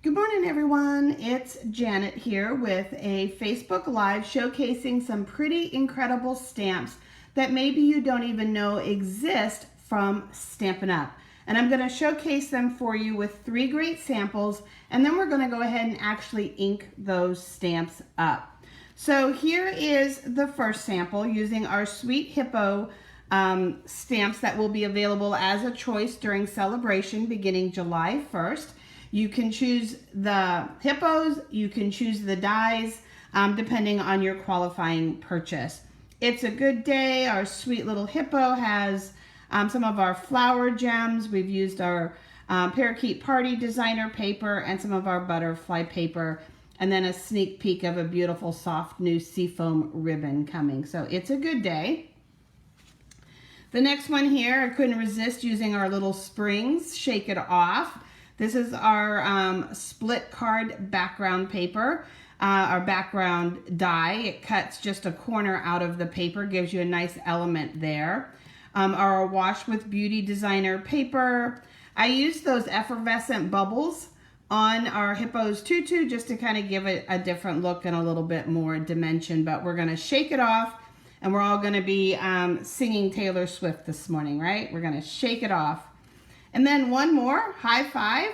Good morning, everyone. It's Janet here with a Facebook Live showcasing some pretty incredible stamps that maybe you don't even know exist from Stampin' Up. And I'm going to showcase them for you with 3 great samples, and then we're going to go ahead and actually ink those stamps up. So here is the first sample using our Sweet Hippo stamps that will be available as a choice during celebration beginning July 1st. You can choose the hippos, you can choose the dies, depending on your qualifying purchase. It's a good day. Our sweet little hippo has some of our flower gems. We've used our parakeet party designer paper and some of our butterfly paper, and then a sneak peek of a beautiful soft new seafoam ribbon coming. So it's a good day. The next one here, I couldn't resist using our little springs, Shake It Off. This is our split card background paper, our background die. It cuts just a corner out of the paper, gives you a nice element there. Our Wash with Beauty designer paper. I used those effervescent bubbles on our Hippo's tutu just to kind of give it a different look and a little bit more dimension, but we're gonna shake it off, and we're all gonna be singing Taylor Swift this morning, right? We're gonna shake it off. And then one more, high five.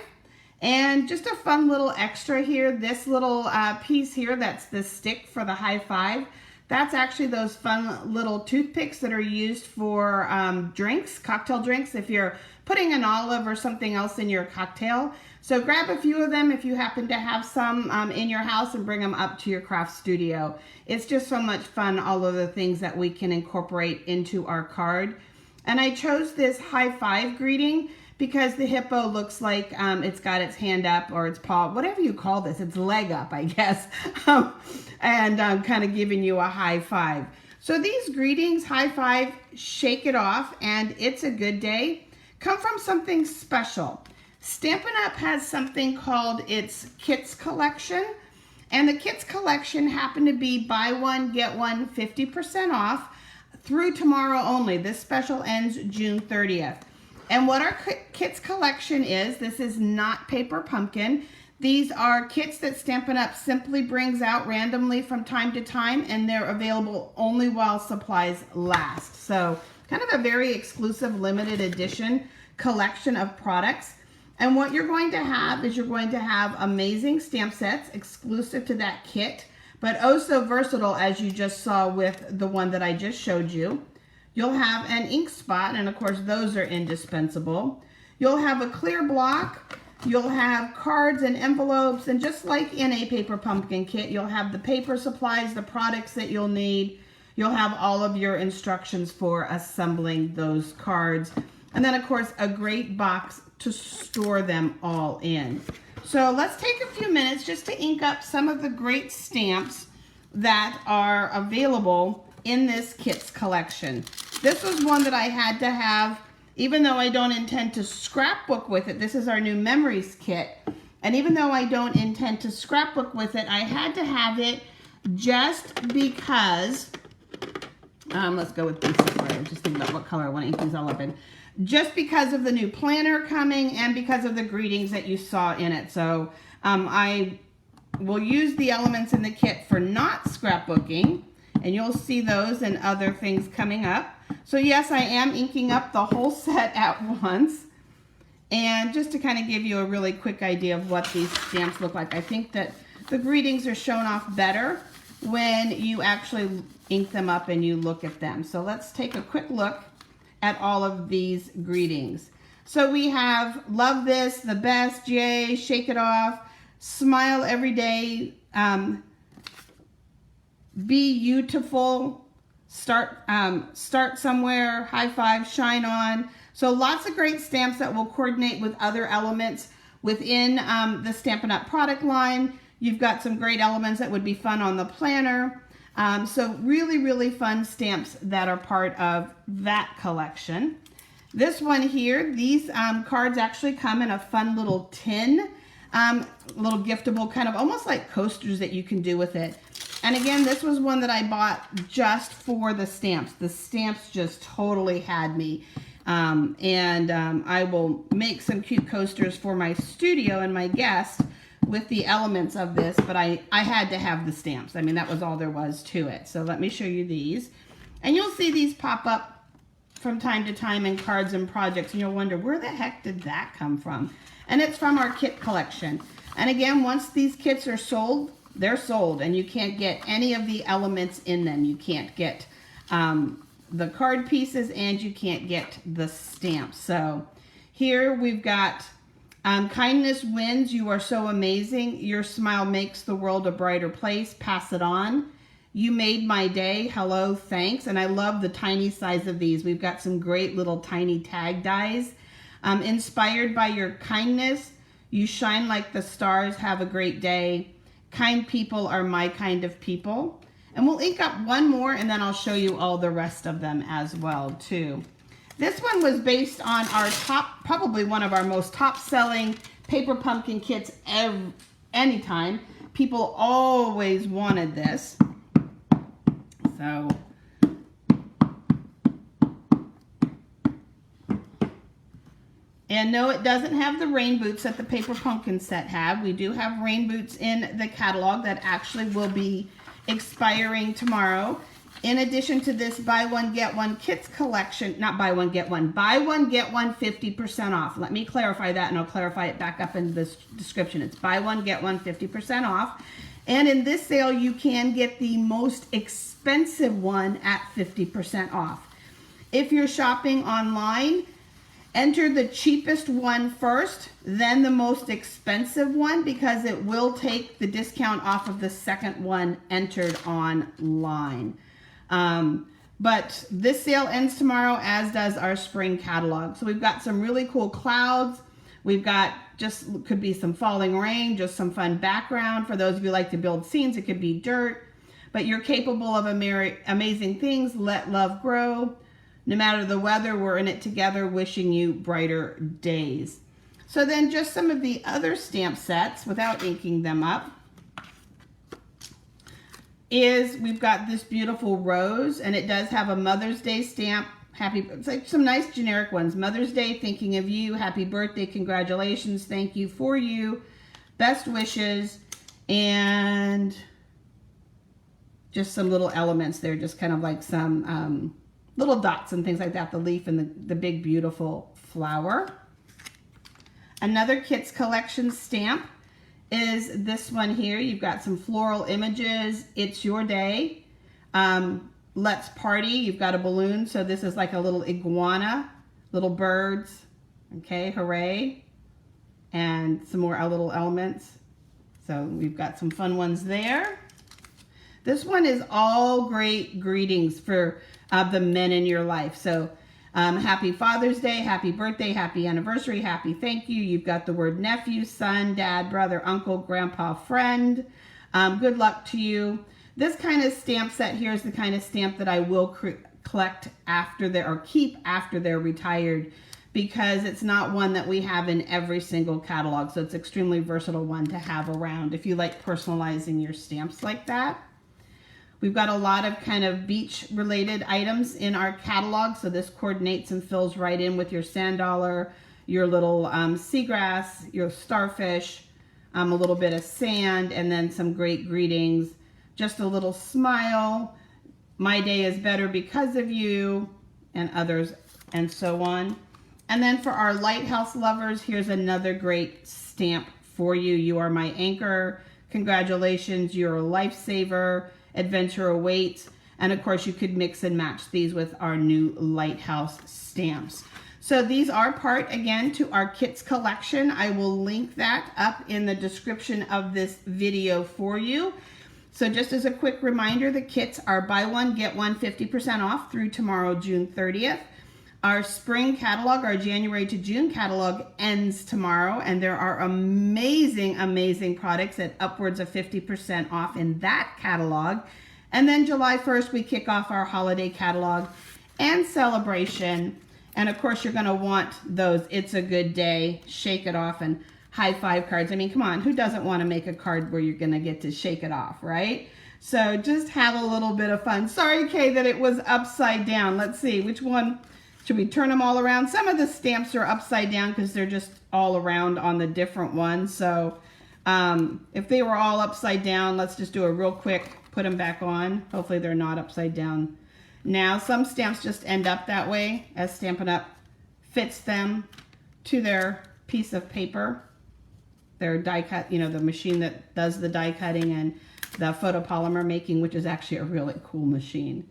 And just a fun little extra here, this little piece here, that's the stick for the high five. That's actually those fun little toothpicks that are used for drinks, cocktail drinks, if you're putting an olive or something else in your cocktail. So grab a few of them if you happen to have some in your house and bring them up to your craft studio. It's just so much fun, all of the things that we can incorporate into our card. And I chose this high five greeting because the hippo looks like it's got its hand up or its paw, whatever you call this, its leg up, I guess, and kind of giving you a high five. So these greetings, high five, shake it off, and it's a good day, come from something special. Stampin' Up! Has something called its Kits Collection, and the Kits Collection happened to be buy one, get one 50% off through tomorrow only. This special ends June 30th. And what our kits collection is, this is not Paper Pumpkin. These are kits that Stampin' Up! Simply brings out randomly from time to time, and they're available only while supplies last. So kind of a very exclusive limited edition collection of products. And what you're going to have is you're going to have amazing stamp sets exclusive to that kit, but oh so versatile, as you just saw with the one that I just showed you. You'll have an ink spot, and of course those are indispensable. You'll have a clear block. You'll have cards and envelopes, and just like in a Paper Pumpkin kit, you'll have the paper supplies, the products that you'll need. You'll have all of your instructions for assembling those cards. And then of course a great box to store them all in. So let's take a few minutes just to ink up some of the great stamps that are available in this kits collection. This was one that I had to have, even though I don't intend to scrapbook with it. This is our new memories kit. And even though I don't intend to scrapbook with it, I had to have it just because, let's go with basic color. I was just thinking about what color I want to ink these all up in. Just because of the new planner coming and because of the greetings that you saw in it. So I will use the elements in the kit for not scrapbooking, and you'll see those and other things coming up. So yes, I am inking up the whole set at once. And just to kind of give you a really quick idea of what these stamps look like, I think that the greetings are shown off better when you actually ink them up and you look at them. So let's take a quick look at all of these greetings. So we have love this, the best, yay, shake it off, smile every day, be beautiful, start somewhere, high five, shine on. So lots of great stamps that will coordinate with other elements within the Stampin' Up! Product line. You've got some great elements that would be fun on the planner. So really, really fun stamps that are part of that collection. This one here, these cards actually come in a fun little tin, little giftable, kind of almost like coasters that you can do with it. And again, this was one that I bought just for the stamps. The stamps just totally had me. I will make some cute coasters for my studio and my guests with the elements of this, but I had to have the stamps. I mean, that was all there was to it. So let me show you these. And you'll see these pop up from time to time in cards and projects, and you'll wonder, where the heck did that come from? And it's from our kit collection. And again, once these kits are sold, they're sold, and you can't get any of the elements in them. You can't get the card pieces, and you can't get the stamps. So here we've got kindness wins. You are so amazing. Your smile makes the world a brighter place. Pass it on. You made my day. Hello, thanks. And I love the tiny size of these. We've got some great little tiny tag dies. Inspired by your kindness, you shine like the stars. Have a great day. Kind people are my kind of people. And we'll ink up one more, and then I'll show you all the rest of them as well, too. This one was based on our probably one of our most top-selling paper pumpkin kits anytime. People always wanted this. So, and no, it doesn't have the rain boots that the paper pumpkin set had. We do have rain boots in the catalog that actually will be expiring tomorrow. In addition to this buy one get one kits collection, not buy one get one, buy one get one 50% off. Let me clarify that, and I'll clarify it back up in this description. It's buy one get one 50% off. And in this sale, you can get the most expensive one at 50% off. If you're shopping online, enter the cheapest one first, then the most expensive one, because it will take the discount off of the second one entered online. But this sale ends tomorrow, as does our spring catalog. So we've got some really cool clouds. We've got could be some falling rain, just some fun background. For those of you who like to build scenes, it could be dirt. But you're capable of amazing things. Let love grow. No matter the weather, we're in it together, wishing you brighter days. So then just some of the other stamp sets, without inking them up, is we've got this beautiful rose, and it does have a Mother's Day stamp. It's like some nice generic ones. Mother's Day, thinking of you. Happy birthday, congratulations, thank you for you. Best wishes, and just some little elements there, just kind of like some little dots and things like that, the leaf and the big beautiful flower. Another Kits Collection stamp is this one here. You've got some floral images. It's your day. Let's party. You've got a balloon. So this is like a little iguana, little birds. Okay, hooray. And some more little elements. So we've got some fun ones there. This one is all great greetings for the men in your life. So happy Father's Day, happy birthday, happy anniversary, happy thank you. You've got the word nephew, son, dad, brother, uncle, grandpa, friend. Good luck to you. This kind of stamp set here is the kind of stamp that I will collect after keep after they're retired, because it's not one that we have in every single catalog. So it's an extremely versatile one to have around if you like personalizing your stamps like that. We've got a lot of kind of beach related items in our catalog. So this coordinates and fills right in with your sand dollar, your little seagrass, your starfish, a little bit of sand, and then some great greetings. Just a little smile. My day is better because of you, and others, and so on. And then for our lighthouse lovers, here's another great stamp for you. You are my anchor. Congratulations, you're a lifesaver. Adventure awaits. And of course, you could mix and match these with our new lighthouse stamps. So these are part, again, to our kits collection. I will link that up in the description of this video for you. So just as a quick reminder, the kits are buy one, get one 50% off through tomorrow, June 30th. Our spring catalog, our January to June catalog, ends tomorrow, and there are amazing, amazing products at upwards of 50% off in that catalog. And then July 1st, we kick off our holiday catalog and celebration. And of course, you're going to want those It's a Good Day, Shake It Off, and High Five cards. I mean, come on, who doesn't want to make a card where you're going to get to shake it off, right? So just have a little bit of fun. Sorry, Kay, that it was upside down. Let's see, which one? Should we turn them all around? Some of the stamps are upside down because they're just all around on the different ones. So If they were all upside down, let's just do a real quick, put them back on. Hopefully they're not upside down. Now, some stamps just end up that way as Stampin' Up! Fits them to their piece of paper. Their die cut, you know, the machine that does the die cutting and the photopolymer making, which is actually a really cool machine.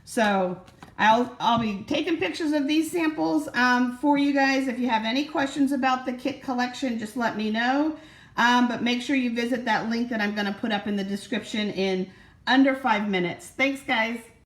So I'll be taking pictures of these samples for you guys. If you have any questions about the kit collection, just let me know. But make sure you visit that link that I'm going to put up in the description in under 5 minutes. Thanks, guys.